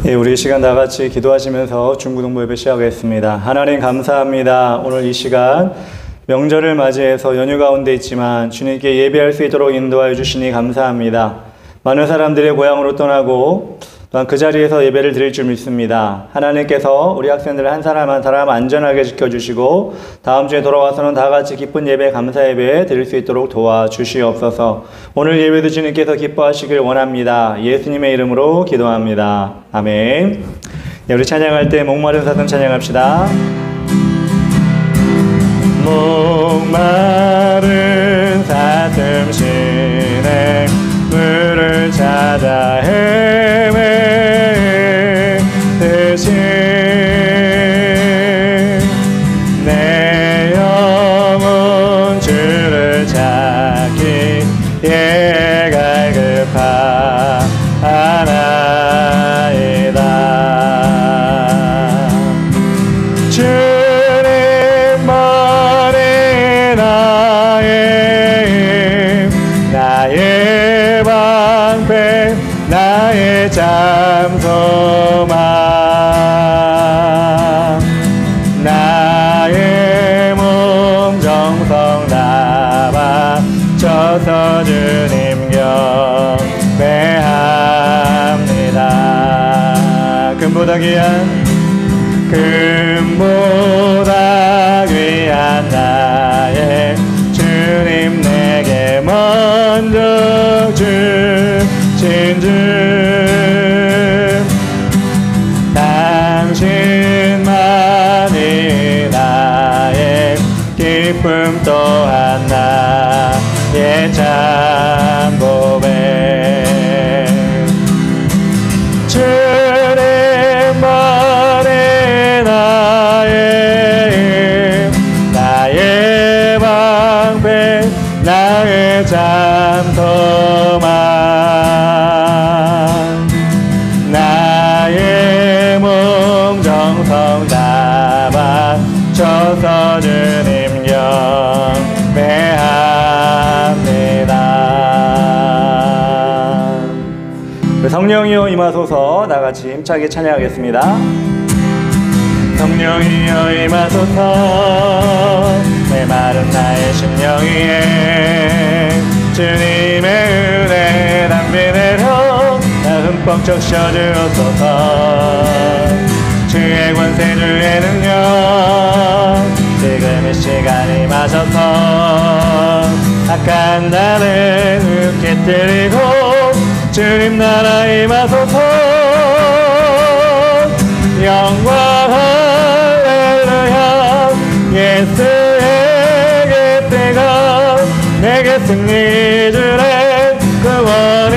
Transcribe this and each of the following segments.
예, 우리 이 시간 다 같이 기도하시면서 중고등부 예배 시작하겠습니다. 하나님 감사합니다. 오늘 이 시간 명절을 맞이해서 연휴 가운데 있지만 주님께 예배할 수 있도록 인도하여 주시니 감사합니다. 많은 사람들의 고향으로 떠나고 또한 그 자리에서 예배를 드릴 줄 믿습니다. 하나님께서 우리 학생들 한 사람 한 사람 안전하게 지켜주시고 다음 주에 돌아와서는 다 같이 기쁜 예배, 감사 예배 드릴 수 있도록 도와주시옵소서. 오늘 예배도 주님께서 기뻐하시길 원합니다. 예수님의 이름으로 기도합니다. 아멘. 네, 우리 찬양할 때 목마른 사슴 찬양합시다. 목마른 사슴 시내 물을 찾아 헤매듯이 내 영혼 주를 찾기에 갈급하나이다. 주님 머리 나의 방패 나의 잠소망 나의 몸 정성 다 바쳐서 주님 경배합니다. 금보다 귀한 나의 주님 내게 먼저 주신 주 당신만이 나의 기쁨 또한 나의 참고백 주님 머리 나의 방패 나의 잠소망 나의 몸 정성 다 바쳐서 주님 경배합니다. 성령이여 임하소서. 나같이 힘차게 찬양하겠습니다. 성령이여 임하소서. 메마른 나의 심령 위에 주님의 은혜 담비 내려 나 흠뻑 적셔주옵소서. 주의 권세 주의 능력 지금 이 시간 임하소서. 악한 나를 깨뜨리고 주님 나라 임하소서. 영광 할렐루야. 예수의 깃대가 내게 승리 주네 구원이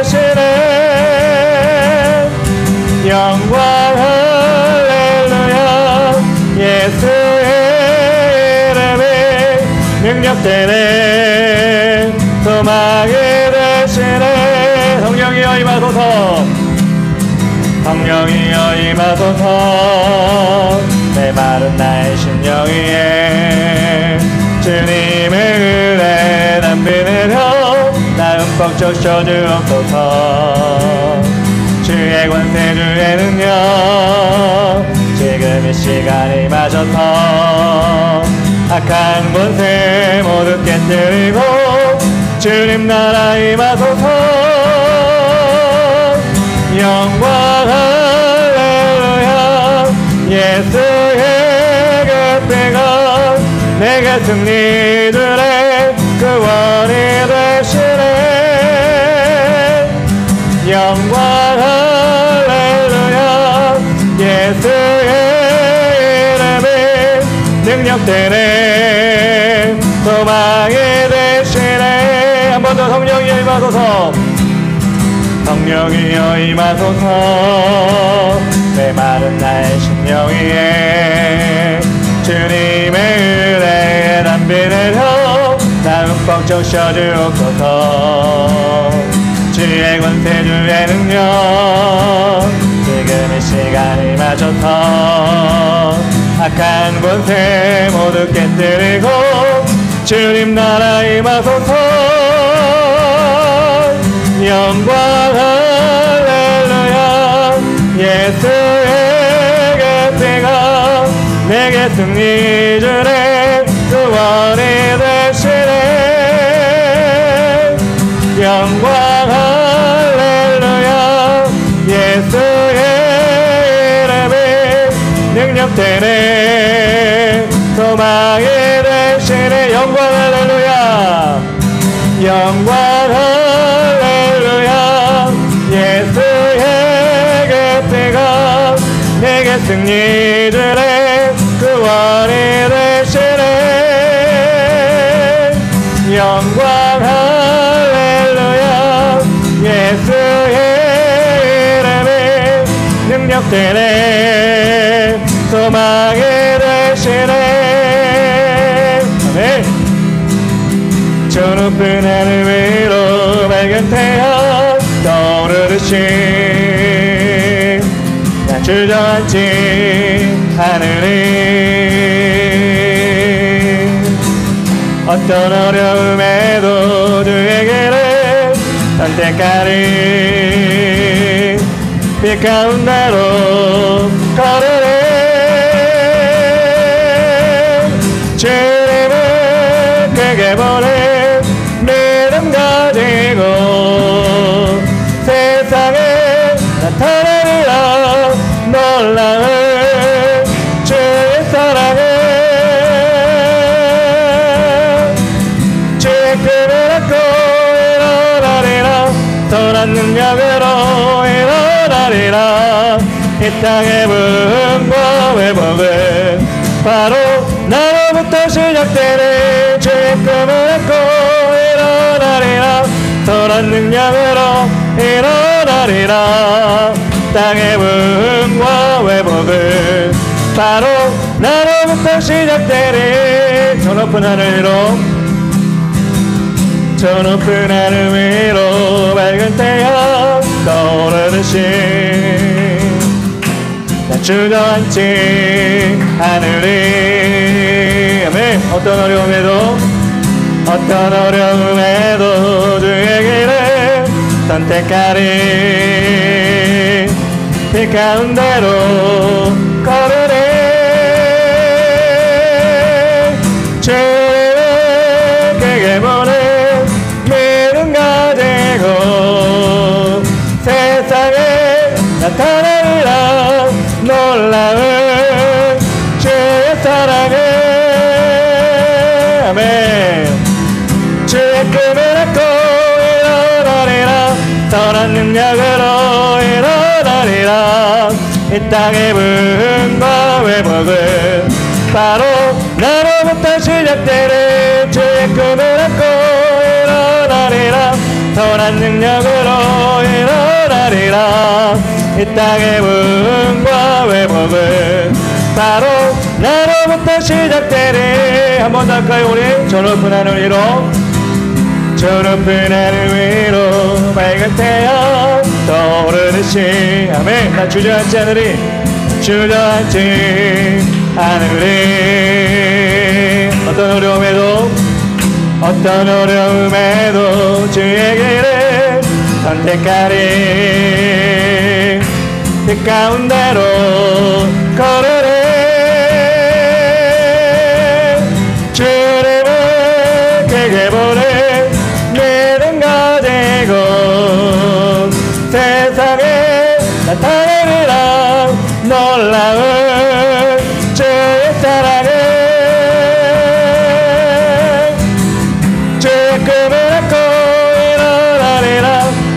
되시네. 영광 할렐루야. 예수의 이름이 능력되네 소망이 되시네. 성령이여 임하소서. 성령이여 임하소서. 메마른 나의 심령 위에 주님의 은혜 담비 내려 나 흠뻑 적셔주옵소서. 주의 권세 주의 능력 지금 이 시간 임하셔서 악한 권세 모두 깨뜨리고 주님 나라 임하소서. 영광 할렐루야. 예수의 깃대가 내게 승리 주네 구원이 되시네. 영광 할렐루야. 예수의 이름이 능력되네 소망이 되시네. 한 번 더 성령이여 임하소서. 성령이여 임하소서. 메마른 나의 심령 위에 주님의 은혜 담비 내려 나 흠뻑 적셔주옵소서. 주의 권세 주의 능력 지금 이 시간 임하셔서 악한 권세 모두 깨뜨리고 주님 나라 임하소서. 영광 할렐루야. 예수의 피가 내게 승리 주네 구원이 되시네 영광 할렐루야 예수의 이름이 능력되네 소망이 되시네 영광 할렐루야 영광 할렐루야 예수의 피가 내게 승리 주네 구원이 되시네 영광 할렐루야 예수의 이름이 능력되네 소망이 되시네 아멘 저 높은 하늘 위로 맑은 태양 떠오르듯이 나 주저앉지 하늘이 어떤 어려움에도 주의 길을 선택하리 빛 가운데로 걸으리 주님을 크게 보내 믿음 가지고 세상에 나타내리라 놀라운 주의 사랑을 주의 꿈을 안고 일어나리라 선한 능력으로 일어나리라 이 땅의 부흥과 회복은 바로 나로부터 시작되는 주의 꿈을 안고 일어나리라 선한 능력으로 일어나리라 땅의 부흥과 회복은 바로 나로부터 시작되리 저 높은 하늘 위로 저 높은 하늘 위로 밝은 태양 떠오르듯이 나 주저앉지 하늘이 아멘 어떤 어려움에도 주의 길을 선택하리 빛 가운데로 걸으리 주님을 크게 보내 믿음 가지고 세상에 나타내리라 놀라운 주의 사랑을 아멘 주의 꿈을 안고 일어나리라 선한 능력으로 일어나리라 이 땅의 부흥과 회복은 바로 나로부터 시작되는 주의 꿈을 안고 일어나리라 선한 능력으로 일어나리라 이 땅의 부흥과 회복은 바로 나로부터 시작되리 한 번 더 할까요 우리 저 높은 하늘 위로 저 높은 하늘 위로 밝은 태양 떠오르듯이 아멘 나 주저앉지 않으리 주저앉지 않으리 어떤 어려움에도 주의 길을 선택하리 빛 가운데로 걸으리 주님을 크게 보내 믿음 가지고 세상에 나타내리라 놀라운 주의 사랑을 주의 꿈을 안고 일어나리라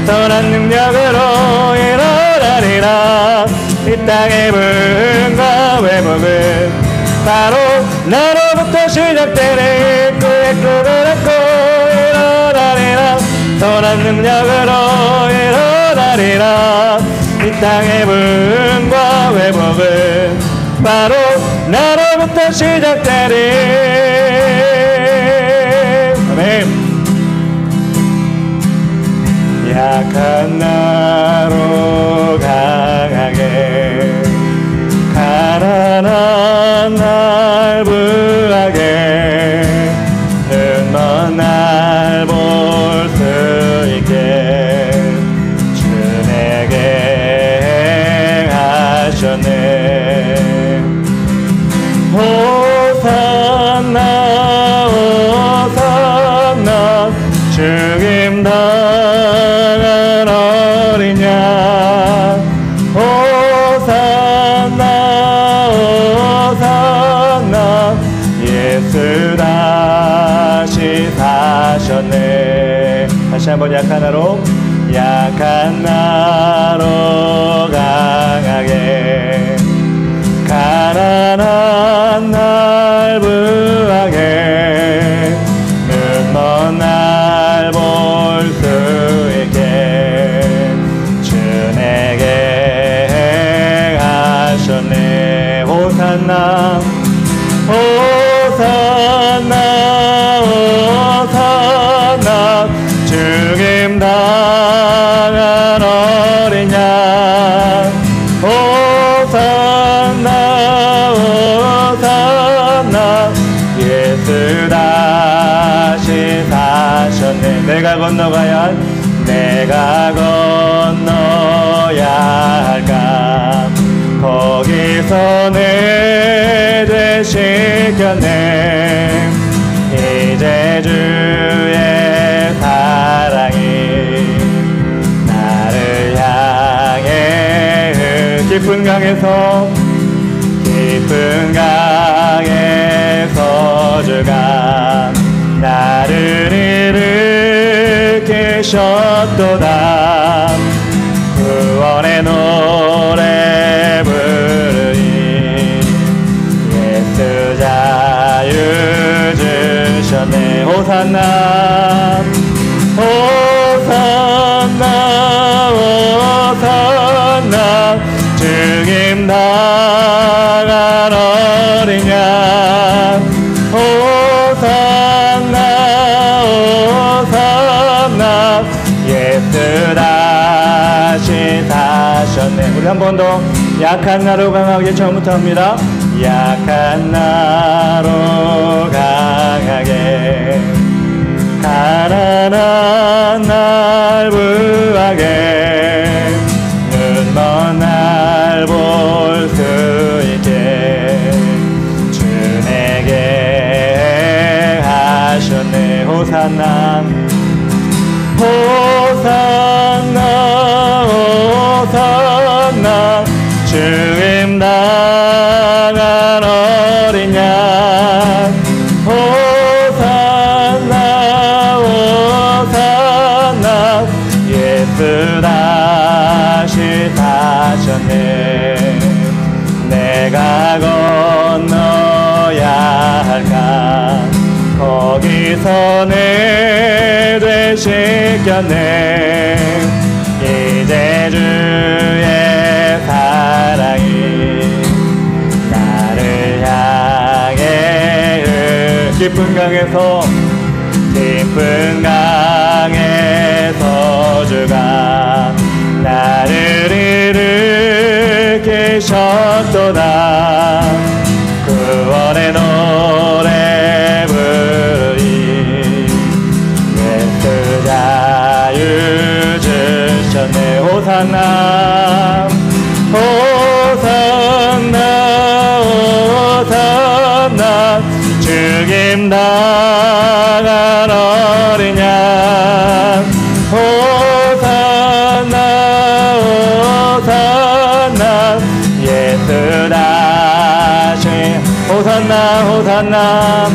선한 능력으로 일어나리라 이 땅의 부흥과 회복은 바로 나로부터 시작되는 그의 꿈을 안고 일어나리라 선한 능력으로 일어나리라 이 땅의 부흥과 회복은 바로 나로부터 시작되리 아멘 약한 나로 강하게 가난한 날 부하게 흠먼 날 볼 수 있게 주 내게 다시 한번 약한 나로, 약한 나로 강하게, 가난한 날 부하게, 눈먼 날 볼 수 있게 주 내게 행하셨네. 호산나 호산나 호산나 죽임 당한 어린 양. 호산나 호산나 예수 다시 사셨네. 내가 건너가야 내가 건너야 할까. 거기서 내 죄 씻겼네. 이제 주의 사랑이 나를 향해 깊은 강에서 주가 나를 일으키셨도다. 구원의 노래 부르니 예수 자유 주셨네. 호산나 호산나 호산나 죽임 당한 어린 양. 호산나 호산나 예수 다시 사셨네. 우리 한 번 더 약한 나로 강하게 처음부터 합니다. 약한 나로 강하게, 가난한 날 부하게, 눈먼 날 볼 수 있게 주 내게 하셨네. 호산나 호산나 호산나 죽임 당한 어린 양. 호산나 호산나 예수 다시 사셨네. 내가 건너야 할까. 거기서 내 죄 씻겼네. 이제 주의 사랑이 나를 향해 깊은 강에서 주가 나를 일으키셨도다. 구원의 노래 부르니 예수 자유 주셨네. 호산나 호산나 호산나 죽임 당한 어린 양. 호산나 호산나 예수 다시. 호산나 호산나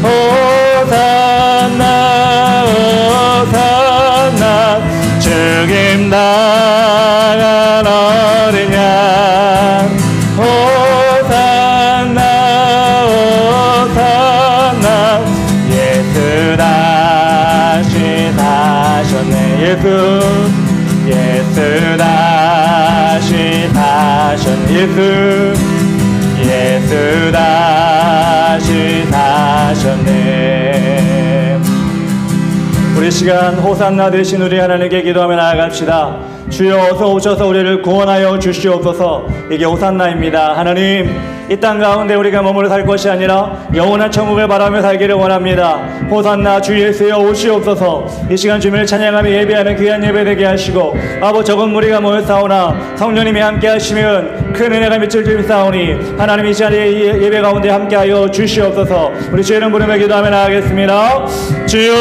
호산나 호산나 죽임 당한 어린 양. 호산나 호산나 예수 다시 사셨네. 예수 다시 사셨네. 예수 다시 사셨네. 우리 시간 호산나 되신 우리 하나님께 기도하며 나아갑시다. 주여 어서 오셔서 우리를 구원하여 주시옵소서. 이게 호산나입니다. 하나님, 이 땅 가운데 우리가 머물러 살 것이 아니라 영원한 천국을 바라며 살기를 원합니다. 호산나 주 예수여 오시옵소서. 이 시간 주님을 찬양하며 예배하는 귀한 예배 되게 하시고, 아버지 적은 무리가 모였사오나 성령님이 함께 하시면 큰 은혜가 미칠 줄 믿사오니 하나님 이 자리에 예배 가운데 함께하여 주시옵소서. 우리 주의 이름 부르며 기도하며 나아가겠습니다. 주여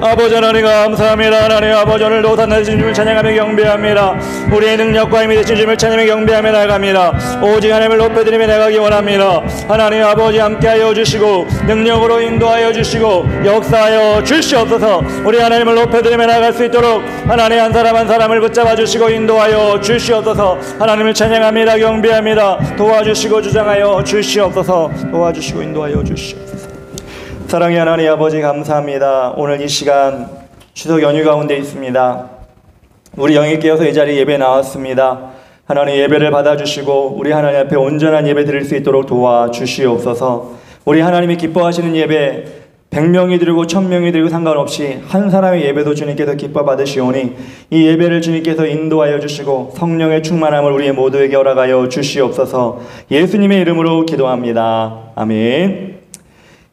아버지 하나님 감사합니다. 하나님 아버지 오늘도 산나신 주님을 찬양하며 경배합니다. 우리의 능력과 힘이 되신 주님을 찬양하며 경배하며 나아갑니다. 오직 하나님을 높여드리며 나가기 원합니다. 하나님 아버지 함께하여 주시고 능력으로 인도하여 주시고 역사하여 주시옵소서. 우리 하나님을 높여드리며 나갈 수 있도록 하나님 한 사람 한 사람을 붙잡아 주시고 인도하여 주시옵소서. 하나님을 찬양합니다. 경배합니다. 도와주시고 주장하여 주시옵소서. 도와주시고 인도하여 주시옵소서. 사랑의 하나님 아버지 감사합니다. 오늘 이 시간 추석 연휴 가운데 있습니다. 우리 영이 깨어서 이 자리에 예배 나왔습니다. 하나님 예배를 받아주시고 우리 하나님 앞에 온전한 예배 드릴 수 있도록 도와주시옵소서. 우리 하나님이 기뻐하시는 예배 100명이 드리고 1000명이 드리고 상관없이 한 사람의 예배도 주님께서 기뻐 받으시오니 이 예배를 주님께서 인도하여 주시고 성령의 충만함을 우리 모두에게 허락하여 주시옵소서. 예수님의 이름으로 기도합니다. 아멘.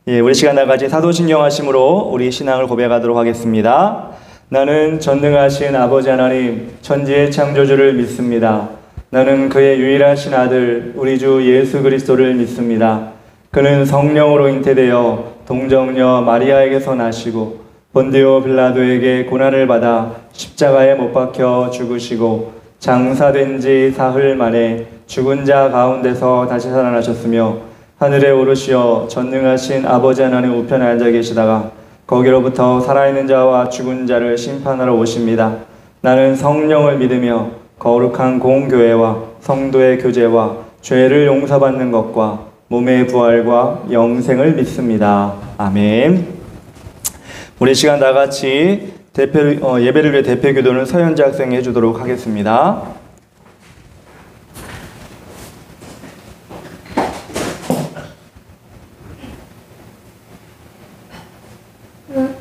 예, 우리 시간 나같이 사도신경하심으로 우리 신앙을 고백하도록 하겠습니다. 나는 전능하신 아버지 하나님 천지의 창조주를 믿습니다. 나는 그의 유일하신 아들 우리 주 예수 그리스도를 믿습니다. 그는 성령으로 잉태되어 동정녀 마리아에게서 나시고 본디오 빌라도에게 고난을 받아 십자가에 못 박혀 죽으시고 장사된 지 사흘 만에 죽은 자 가운데서 다시 살아나셨으며 하늘에 오르시어 전능하신 아버지 하나님 우편에 앉아 계시다가 거기로부터 살아있는 자와 죽은 자를 심판하러 오십니다. 나는 성령을 믿으며 거룩한 공교회와 성도의 교제와 죄를 용서받는 것과 몸의 부활과 영생을 믿습니다. 아멘. 우리 시간 다같이 예배를 위해 대표 기도는 서현재 학생이 해주도록 하겠습니다.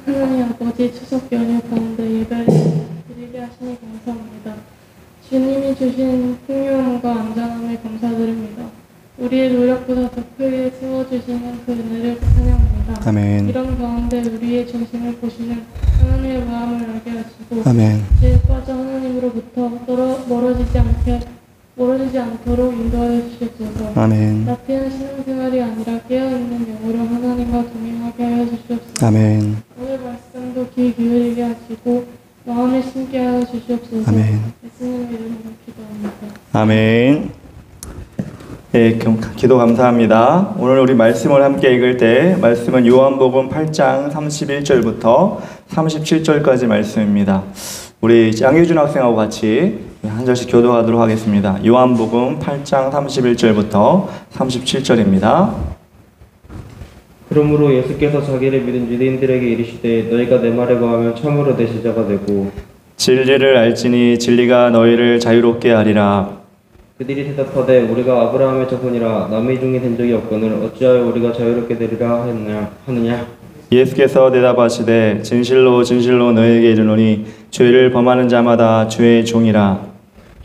하나님 아버지 추석 연휴 가운데 예배를 드리게 하시니 감사합니다. 주님이 주신 풍요함과 안전함에 감사드립니다. 우리의 노력보다 더 크게 세워주시는 그 은혜를 찬양합니다. 아멘. 이런 가운데 우리의 중심을 보시는 하나님의 마음을 알게 하시고 아멘. 죄에 빠져 하나님으로부터 멀어지지 않도록 인도하여 주시옵소서. 아멘. 나태한 신앙생활이 아니라 깨어있는 영으로 하나님과 동행하게 하여 주시옵소서. 아멘. 오늘 말씀도 귀 기울이게 하시고 마음을 심게 하여 주시옵소서. 아멘. 예수님 이름으로 기도합니다. 아멘. 예, 기도 감사합니다. 오늘 우리 말씀을 함께 읽을 때 말씀은 요한복음 8장 31절부터 37절까지 말씀입니다. 우리 양효준 학생하고 같이 한 절씩 교도하도록 하겠습니다. 요한복음 8장 31절부터 37절입니다. 그러므로 예수께서 자기를 믿은 유대인들에게 이르시되 너희가 내 말에 거하면 참으로 내 제자가 되고 진리를 알지니 진리가 너희를 자유롭게 하리라. 그들이 대답하되 우리가 아브라함의 자손이라 남의 종이 된 적이 없거늘 어찌하여 우리가 자유롭게 되리라 하느냐. 예수께서 대답하시되 진실로 진실로 너희에게 이르노니 죄를 범하는 자마다 죄의 종이라.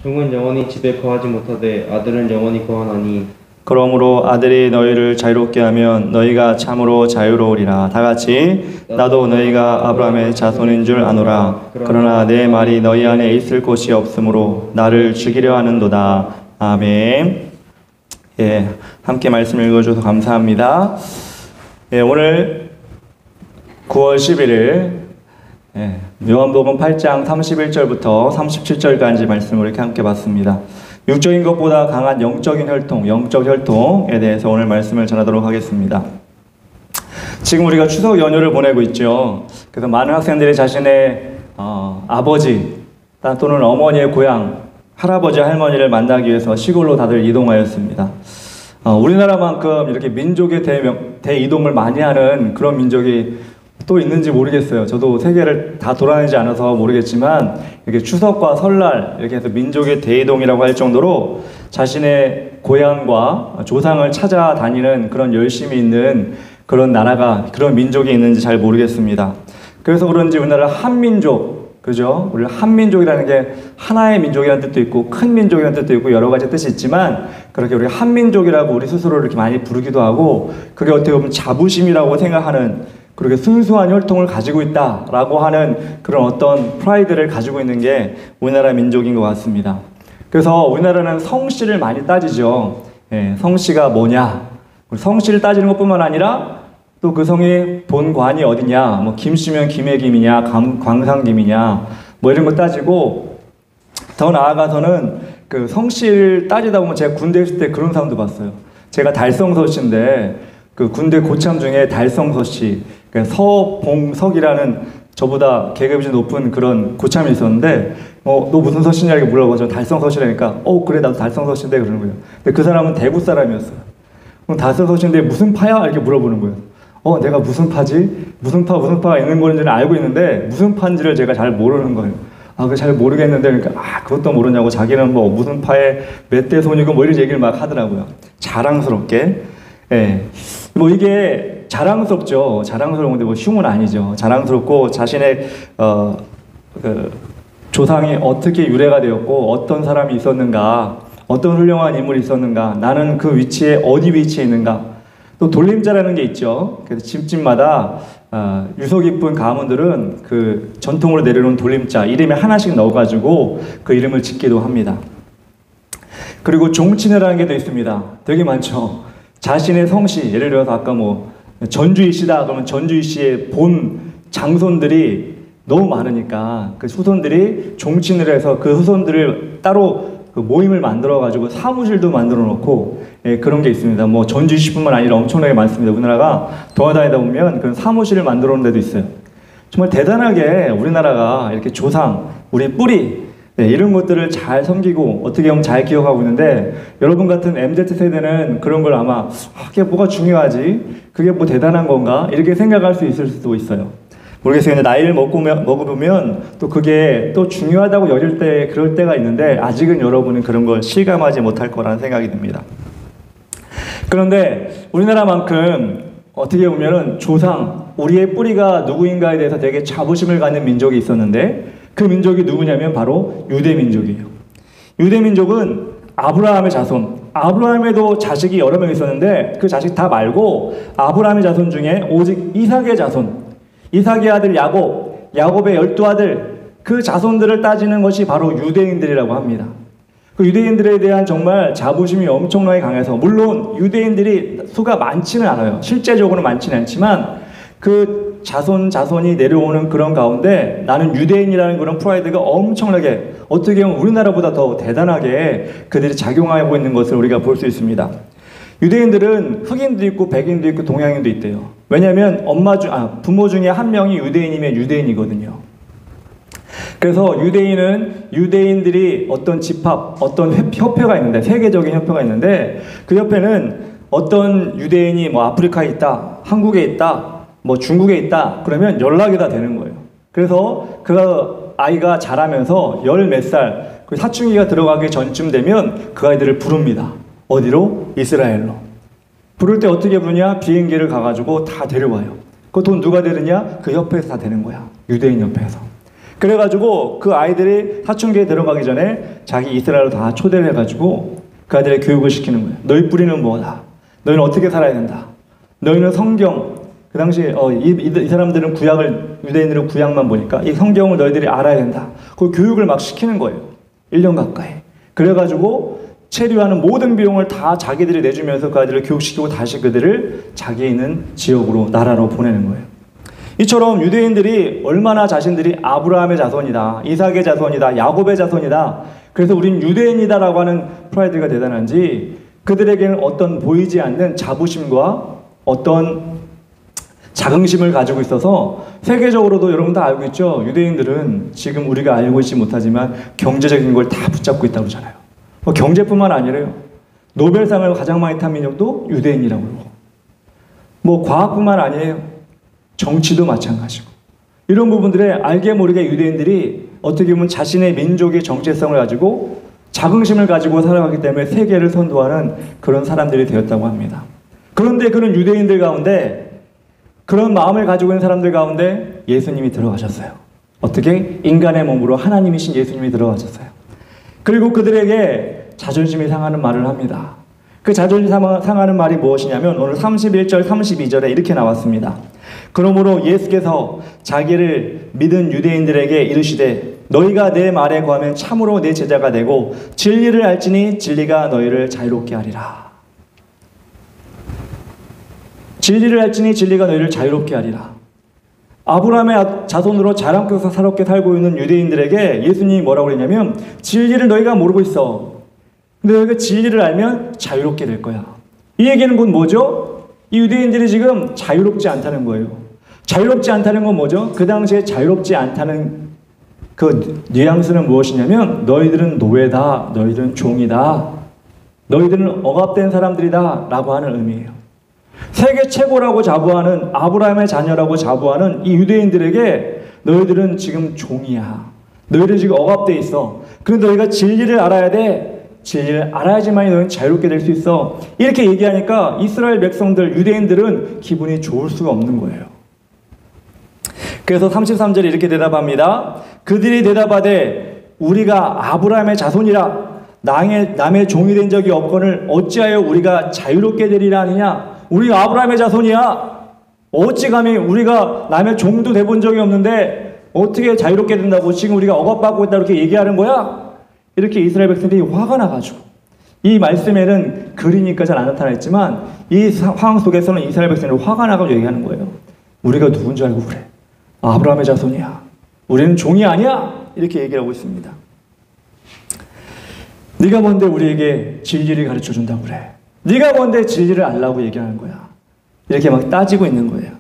종은 영원히 집에 거하지 못하되 아들은 영원히 거하나니 그러므로 아들이 너희를 자유롭게 하면 너희가 참으로 자유로우리라. 다같이 나도 너희가 아브라함의 자손인 줄 아노라. 그러나 내 말이 너희 안에 있을 곳이 없으므로 나를 죽이려 하는도다. 아멘. 예, 함께 말씀 읽어주셔서 감사합니다. 예, 오늘 9월 11일 요한복음 8장 31절부터 37절까지 말씀을 이렇게 함께 봤습니다. 육적인 것보다 강한 영적인 혈통, 영적 혈통에 대해서 오늘 말씀을 전하도록 하겠습니다. 지금 우리가 추석 연휴를 보내고 있죠. 그래서 많은 학생들이 자신의 아버지 또는 어머니의 고향, 할아버지, 할머니를 만나기 위해서 시골로 다들 이동하였습니다. 우리나라만큼 이렇게 민족의 대이동을 많이 하는 그런 민족이 또 있는지 모르겠어요. 저도 세계를 다 돌아다니지 않아서 모르겠지만 이렇게 추석과 설날 이렇게 해서 민족의 대이동이라고 할 정도로 자신의 고향과 조상을 찾아다니는 그런 열심이 있는 그런 나라가, 그런 민족이 있는지 잘 모르겠습니다. 그래서 그런지 우리나라 한민족, 그죠? 우리 한민족이라는 게 하나의 민족이라는 뜻도 있고 큰 민족이라는 뜻도 있고 여러 가지 뜻이 있지만 그렇게 우리 한민족이라고 우리 스스로를 이렇게 많이 부르기도 하고 그게 어떻게 보면 자부심이라고 생각하는 그렇게 순수한 혈통을 가지고 있다라고 하는 그런 어떤 프라이드를 가지고 있는 게 우리나라 민족인 것 같습니다. 그래서 우리나라는 성씨를 많이 따지죠. 예, 성씨가 뭐냐? 성씨를 따지는 것뿐만 아니라 또 그 성의 본관이 어디냐, 뭐 김씨면 김해김이냐, 광산김이냐, 뭐 이런 거 따지고, 더 나아가서는 그 성씨를 따지다 보면 제가 군대 있을 때 그런 사람도 봤어요. 제가 달성서씨인데 그 군대 고참 중에 달성서씨, 그러니까 서봉석이라는 저보다 계급이 좀 높은 그런 고참이 있었는데, 너 무슨 서씨냐 이렇게 물어봐서 달성서씨라니까, 그래 나도 달성서씨인데 그러는 거예요. 근데 그 사람은 대구 사람이었어요. 그럼 달성서씨인데 무슨 파야 이렇게 물어보는 거예요. 내가 무슨 파지? 무슨 파가 있는 건지는 알고 있는데 무슨 파인지를 제가 잘 모르는 거예요. 그거 잘 모르겠는데, 그러니까, 그것도 모르냐고, 자기는 뭐, 무슨 파의 몇 대 손이고, 뭐, 이런 얘기를 막 하더라고요. 자랑스럽게. 예. 뭐, 이게 자랑스럽죠. 자랑스러운데, 뭐, 흉은 아니죠. 자랑스럽고, 자신의, 조상이 어떻게 유래가 되었고, 어떤 사람이 있었는가, 어떤 훌륭한 인물이 있었는가, 나는 그 위치에, 어디 위치에 있는가. 또, 돌림자라는 게 있죠. 그래서 집집마다, 유서 깊은 가문들은 그 전통으로 내려놓은 돌림자 이름에 하나씩 넣어가지고 그 이름을 짓기도 합니다. 그리고 종친이라는 게 또 있습니다. 되게 많죠. 자신의 성씨, 예를 들어서 아까 뭐 전주희 씨다 그러면 전주희 씨의 본 장손들이 너무 많으니까 그 후손들이 종친을 해서 그 후손들을 따로 그 모임을 만들어가지고 사무실도 만들어 놓고, 그런 게 있습니다. 뭐 전주시뿐만 아니라 엄청나게 많습니다. 우리나라가 돌아다니다 보면 그런 사무실을 만들어 놓은 데도 있어요. 정말 대단하게 우리나라가 이렇게 조상, 우리 뿌리, 이런 것들을 잘 섬기고 어떻게 보면 잘 기억하고 있는데, 여러분 같은 MZ세대는 그런 걸 아마 그게 뭐가 중요하지? 그게 뭐 대단한 건가? 이렇게 생각할 수 있을 수도 있어요. 모르겠어요. 근데 나이를 먹어보면 또 그게 또 중요하다고 여길 때 그럴 때가 있는데, 아직은 여러분은 그런 걸 실감하지 못할 거라는 생각이 듭니다. 그런데 우리나라만큼 어떻게 보면은 조상, 우리의 뿌리가 누구인가에 대해서 되게 자부심을 갖는 민족이 있었는데, 그 민족이 누구냐면 바로 유대민족이에요. 유대민족은 아브라함의 자손, 아브라함에도 자식이 여러 명 있었는데 그 자식 다 말고 아브라함의 자손 중에 오직 이삭의 자손, 이삭의 아들 야곱, 야곱의 12아들, 그 자손들을 따지는 것이 바로 유대인들이라고 합니다. 그 유대인들에 대한 정말 자부심이 엄청나게 강해서, 물론 유대인들이 수가 많지는 않아요. 실제적으로 많지는 않지만 그 자손이 내려오는 그런 가운데 나는 유대인이라는 그런 프라이드가 엄청나게, 어떻게 보면 우리나라보다 더 대단하게 그들이 작용하고 있는 것을 우리가 볼 수 있습니다. 유대인들은 흑인도 있고 백인도 있고 동양인도 있대요. 왜냐하면 부모 중에 한 명이 유대인이면 유대인이거든요. 그래서 유대인들이 어떤 집합, 어떤 협회가 있는데, 세계적인 협회가 있는데, 그 협회는 어떤 유대인이 뭐 아프리카에 있다, 한국에 있다, 뭐 중국에 있다, 그러면 연락이 다 되는 거예요. 그래서 그 아이가 자라면서 몇 살, 그 사춘기가 들어가기 전쯤 되면 그 아이들을 부릅니다. 어디로? 이스라엘로. 부를 때 어떻게 부르냐? 비행기를 가가지고 다 데려와요. 그 돈 누가 되느냐? 그 협회에서 다 되는 거야. 유대인 협회에서. 그래가지고 그 아이들이 사춘기에 들어가기 전에 자기 이스라엘로 다 초대를 해가지고 그 아이들의 교육을 시키는 거예요. 너희 뿌리는 뭐다? 너희는 어떻게 살아야 된다? 너희는 성경, 그 당시에 이 사람들은 유대인들은 구약만 보니까 이 성경을 너희들이 알아야 된다. 그 교육을 막 시키는 거예요. 1년 가까이. 그래가지고 체류하는 모든 비용을 다 자기들이 내주면서 그 아이들을 교육시키고 다시 그들을 자기 있는 지역으로, 나라로 보내는 거예요. 이처럼 유대인들이 얼마나 자신들이 아브라함의 자손이다, 이삭의 자손이다, 야곱의 자손이다, 그래서 우린 유대인이다라고 하는 프라이드가 대단한지, 그들에게는 어떤 보이지 않는 자부심과 어떤 자긍심을 가지고 있어서, 세계적으로도 여러분 다 알고 있죠? 유대인들은 지금 우리가 알고 있지 못하지만 경제적인 걸 다 붙잡고 있다고 하잖아요. 경제뿐만 아니라요, 노벨상을 가장 많이 탄 민족도 유대인이라고 그러고, 뭐 과학뿐만 아니에요, 정치도 마찬가지고, 이런 부분들에 알게 모르게 유대인들이 어떻게 보면 자신의 민족의 정체성을 가지고 자긍심을 가지고 살아가기 때문에 세계를 선도하는 그런 사람들이 되었다고 합니다. 그런데 그런 유대인들 가운데, 그런 마음을 가지고 있는 사람들 가운데 예수님이 들어가셨어요. 어떻게? 인간의 몸으로 하나님이신 예수님이 들어가셨어요. 그리고 그들에게 자존심이 상하는 말을 합니다. 그 자존심이 상하는 말이 무엇이냐면 오늘 31절 32절에 이렇게 나왔습니다. 그러므로 예수께서 자기를 믿은 유대인들에게 이르시되 너희가 내 말에 거하면 참으로 내 제자가 되고 진리를 알지니 진리가 너희를 자유롭게 하리라. 진리를 알지니 진리가 너희를 자유롭게 하리라. 아브라함의 자손으로 자랑스럽게 살게 살고 있는 유대인들에게 예수님이 뭐라고 그랬냐면 진리를 너희가 모르고 있어. 근데 너희가 진리를 알면 자유롭게 될 거야. 이 얘기는 곧 뭐죠? 이 유대인들이 지금 자유롭지 않다는 거예요. 자유롭지 않다는 건 뭐죠? 그 당시에 자유롭지 않다는 그 뉘앙스는 무엇이냐면 너희들은 노예다, 너희들은 종이다, 너희들은 억압된 사람들이다 라고 하는 의미예요. 세계 최고라고 자부하는 아브라함의 자녀라고 자부하는 이 유대인들에게 너희들은 지금 종이야. 너희들은 지금 억압돼 있어. 그런데 너희가 진리를 알아야 돼. 진리를 알아야지만 너희는 자유롭게 될 수 있어. 이렇게 얘기하니까 이스라엘 백성들, 유대인들은 기분이 좋을 수가 없는 거예요. 그래서 33절에 이렇게 대답합니다. 그들이 대답하되 우리가 아브라함의 자손이라 남의 종이 된 적이 없거늘 어찌하여 우리가 자유롭게 되리라 하느냐. 우리가 아브라함의 자손이야. 어찌 감히 우리가 남의 종도 돼본 적이 없는데 어떻게 자유롭게 된다고 지금 우리가 억압받고 있다 이렇게 얘기하는 거야? 이렇게 이스라엘 백성들이 화가 나가지고 이 말씀에는 글이니까 잘 안 나타나있지만 이 상황 속에서는 이스라엘 백성들이 화가 나가지고 얘기하는 거예요. 우리가 누군 줄 알고 그래. 아브라함의 자손이야. 우리는 종이 아니야. 이렇게 얘기하고 있습니다. 네가 뭔데 우리에게 진리를 가르쳐준다고 그래. 네가 뭔데 진리를 알라고 얘기하는 거야. 이렇게 막 따지고 있는 거예요.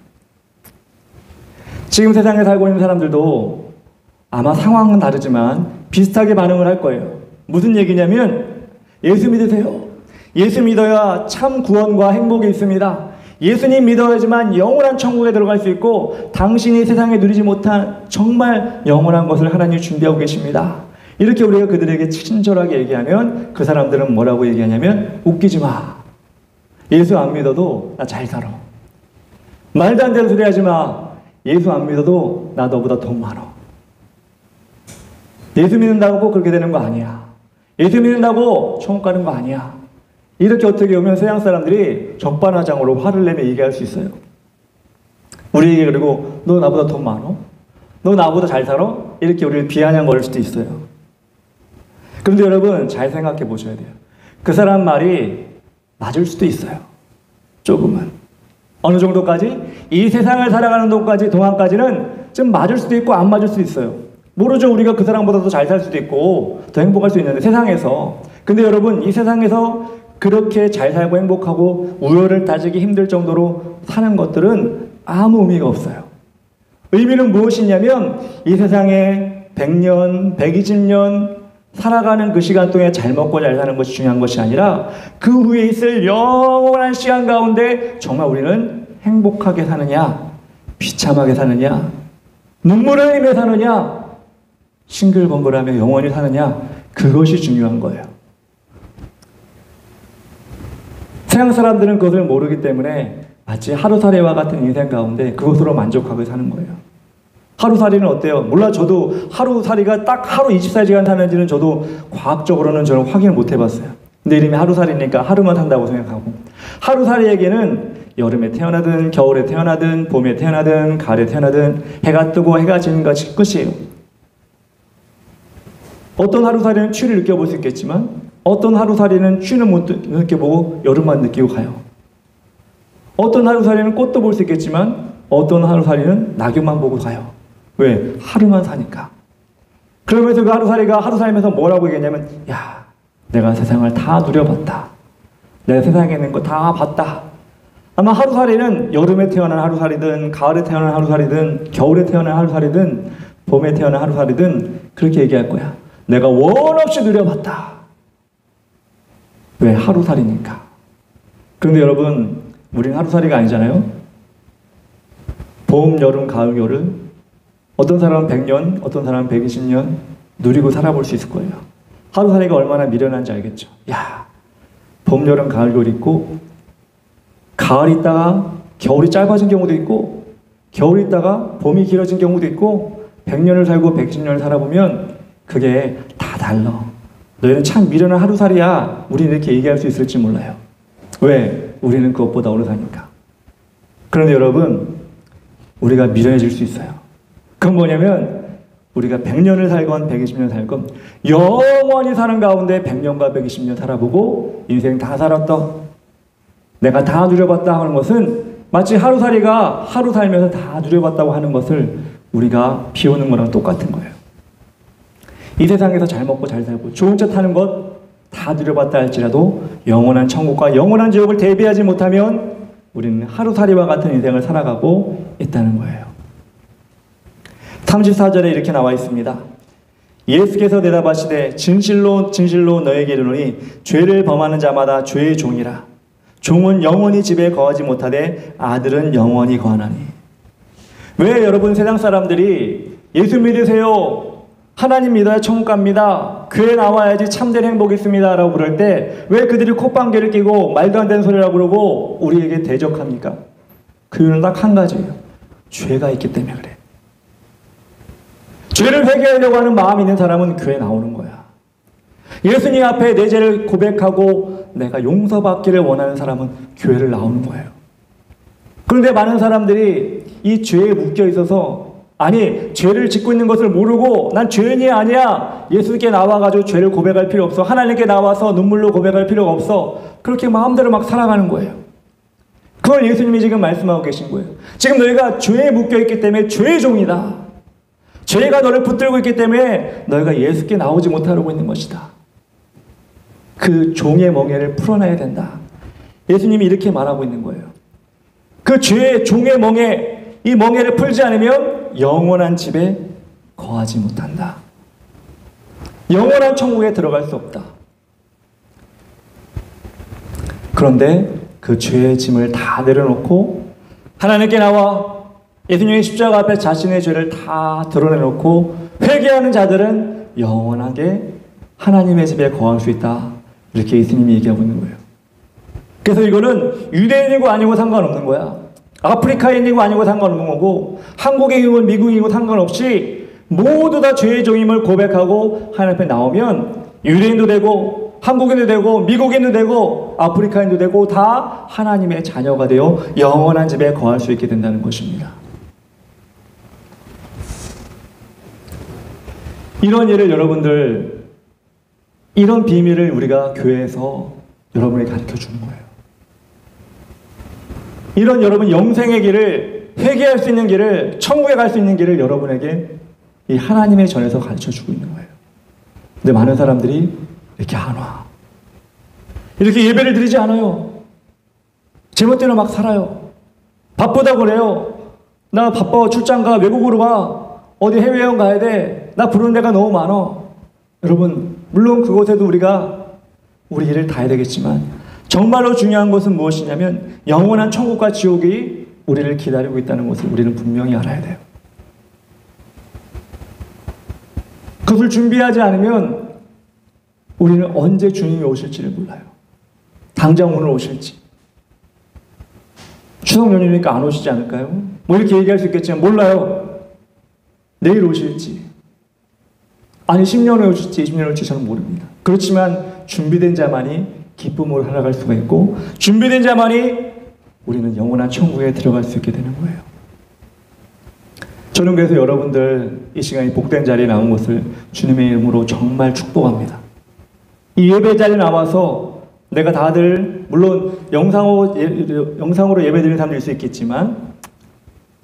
지금 세상에 살고 있는 사람들도 아마 상황은 다르지만 비슷하게 반응을 할 거예요. 무슨 얘기냐면 예수 믿으세요. 예수 믿어야 참 구원과 행복이 있습니다. 예수님 믿어야지만 영원한 천국에 들어갈 수 있고 당신이 세상에 누리지 못한 정말 영원한 것을 하나님이 준비하고 계십니다. 이렇게 우리가 그들에게 친절하게 얘기하면 그 사람들은 뭐라고 얘기하냐면 웃기지 마. 예수 안 믿어도 나 잘 살아. 말도 안 되는 소리 하지 마. 예수 안 믿어도 나 너보다 돈 많아. 예수 믿는다고 꼭 그렇게 되는 거 아니야. 예수 믿는다고 천국 가는 거 아니야. 이렇게 어떻게 보면 서양 사람들이 적반하장으로 화를 내며 얘기할 수 있어요. 우리에게 그리고 너 나보다 돈 많아? 너 나보다 잘 살아? 이렇게 우리를 비아냥거릴 수도 있어요. 그런데 여러분 잘 생각해 보셔야 돼요. 그 사람 말이 맞을 수도 있어요. 조금은. 어느 정도까지? 이 세상을 살아가는 동안까지는 좀 맞을 수도 있고 안 맞을 수도 있어요. 모르죠. 우리가 그 사람보다 더 잘 살 수도 있고 더 행복할 수 있는데 세상에서. 근데 여러분 이 세상에서 그렇게 잘 살고 행복하고 우열을 따지기 힘들 정도로 사는 것들은 아무 의미가 없어요. 의미는 무엇이냐면 이 세상에 100년, 120년 살아가는 그 시간 동안에 잘 먹고 잘 사는 것이 중요한 것이 아니라 그 후에 있을 영원한 시간 가운데 정말 우리는 행복하게 사느냐, 비참하게 사느냐, 눈물을 흘리며 사느냐, 싱글벙글하며 영원히 사느냐, 그것이 중요한 거예요. 서양 사람들은 그것을 모르기 때문에 마치 하루살이와 같은 인생 가운데 그것으로 만족하게 사는 거예요. 하루살이는 어때요? 몰라. 저도 하루살이가 딱 하루 24시간 사는지는 저도 과학적으로는 저는 확인을 못 해봤어요. 근데 이름이 하루살이니까 하루만 산다고 생각하고, 하루살이에게는 여름에 태어나든 겨울에 태어나든 봄에 태어나든 가을에 태어나든 해가 뜨고 해가 지는 것이 끝이에요. 어떤 하루살이는 추위를 느껴볼 수 있겠지만 어떤 하루살이는 추위는 못 느껴보고 여름만 느끼고 가요. 어떤 하루살이는 꽃도 볼 수 있겠지만 어떤 하루살이는 낙엽만 보고 가요. 왜? 하루만 사니까. 그러면서 그 하루살이가 하루 살면서 뭐라고 얘기했냐면, 야, 내가 세상을 다 누려봤다. 내가 세상에 있는 거 다 봤다. 아마 하루살이는 여름에 태어난 하루살이든 가을에 태어난 하루살이든 겨울에 태어난 하루살이든 봄에 태어난 하루살이든 그렇게 얘기할 거야. 내가 원 없이 누려봤다. 왜? 하루살이니까. 그런데 여러분, 우리는 하루살이가 아니잖아요. 봄, 여름, 가을, 겨울, 어떤 사람은 100년, 어떤 사람은 120년 누리고 살아볼 수 있을 거예요. 하루살이가 얼마나 미련한지 알겠죠. 야, 봄, 여름, 가을, 겨울 있고 가을이 있다가 겨울이 짧아진 경우도 있고 겨울이 있다가 봄이 길어진 경우도 있고 100년을 살고 120년을 살아보면 그게 다 달라. 너희는 참 미련한 하루살이야. 우리는 이렇게 얘기할 수 있을지 몰라요. 왜? 우리는 그것보다 오래 사니까. 그런데 여러분, 우리가 미련해질 수 있어요. 그건 뭐냐면 우리가 100년을 살건 120년 살건 영원히 사는 가운데 100년과 120년 살아보고 인생 다 살았다, 내가 다 누려봤다 하는 것은 마치 하루살이가 하루 살면서 다 누려봤다고 하는 것을 우리가 비우는 거랑 똑같은 거예요. 이 세상에서 잘 먹고 잘 살고 좋은 차 타는 것 다 누려봤다 할지라도 영원한 천국과 영원한 지옥을 대비하지 못하면 우리는 하루살이와 같은 인생을 살아가고 있다는 거예요. 34절에 이렇게 나와 있습니다. 예수께서 대답하시되 진실로 진실로 너에게 이르노니 죄를 범하는 자마다 죄의 종이라. 종은 영원히 집에 거하지 못하되 아들은 영원히 거하나니. 왜 여러분 세상 사람들이 예수 믿으세요, 하나님 믿어야 천국 갑니다, 교회 나와야지 참된 행복이 있습니다 라고 그럴 때 왜 그들이 콧방귀를 끼고 말도 안 되는 소리라고 그러고 우리에게 대적합니까? 그 이유는 딱 한 가지예요. 죄가 있기 때문에 그래. 죄를 회개하려고 하는 마음이 있는 사람은 교회 나오는 거야. 예수님 앞에 내 죄를 고백하고 내가 용서받기를 원하는 사람은 교회를 나오는 거예요. 그런데 많은 사람들이 이 죄에 묶여 있어서, 아니 죄를 짓고 있는 것을 모르고 난 죄인이 아니야, 예수께 나와가지고 죄를 고백할 필요 없어, 하나님께 나와서 눈물로 고백할 필요가 없어, 그렇게 마음대로 막 살아가는 거예요. 그걸 예수님이 지금 말씀하고 계신 거예요. 지금 너희가 죄에 묶여있기 때문에 죄의 종이다, 죄가 너를 붙들고 있기 때문에 너희가 예수께 나오지 못하고 있는 것이다. 그 종의 멍에를 풀어놔야 된다. 예수님이 이렇게 말하고 있는 거예요. 그 죄의 종의 멍에, 이 멍에를 풀지 않으면 영원한 집에 거하지 못한다. 영원한 천국에 들어갈 수 없다. 그런데 그 죄의 짐을 다 내려놓고 하나님께 나와 예수님의 십자가 앞에 자신의 죄를 다 드러내놓고 회개하는 자들은 영원하게 하나님의 집에 거할 수 있다. 이렇게 예수님이 얘기하고 있는 거예요. 그래서 이거는 유대인이고 아니고 상관없는 거야. 아프리카인이고 아니고 상관없는 거고, 한국인이고 미국인이고 상관없이 모두 다 죄의 종임을 고백하고 하나님 앞에 나오면 유대인도 되고 한국인도 되고 미국인도 되고 아프리카인도 되고 다 하나님의 자녀가 되어 영원한 집에 거할 수 있게 된다는 것입니다. 이런 일을 여러분들, 이런 비밀을 우리가 교회에서 여러분에게 가르쳐 주는 거예요. 이런 여러분 영생의 길을, 회개할 수 있는 길을, 천국에 갈 수 있는 길을 여러분에게 이 하나님의 전에서 가르쳐 주고 있는 거예요. 근데 많은 사람들이 이렇게 안 와. 이렇게 예배를 드리지 않아요. 제멋대로 막 살아요. 바쁘다고 그래요. 나 바빠, 출장 가, 외국으로 가, 어디 해외여행 가야 돼, 나 부르는 데가 너무 많아. 여러분, 물론 그곳에도 우리가 우리 일을 다 해야 되겠지만 정말로 중요한 것은 무엇이냐면 영원한 천국과 지옥이 우리를 기다리고 있다는 것을 우리는 분명히 알아야 돼요. 그것을 준비하지 않으면 우리는 언제 주님이 오실지를 몰라요. 당장 오늘 오실지, 추석 연휴니까 안 오시지 않을까요? 뭐 이렇게 얘기할 수 있겠지만 몰라요. 내일 오실지, 아니 10년 후에 오실지 20년 후에 오실지 저는 모릅니다. 그렇지만 준비된 자만이 기쁨으로 살아갈 수가 있고, 준비된 자만이 우리는 영원한 천국에 들어갈 수 있게 되는 거예요. 저는 그래서 여러분들 이 시간에 복된 자리에 나온 것을 주님의 이름으로 정말 축복합니다. 이 예배 자리에 나와서 내가 다들 물론 영상으로 예배 드리는 사람도 있을 수 있겠지만,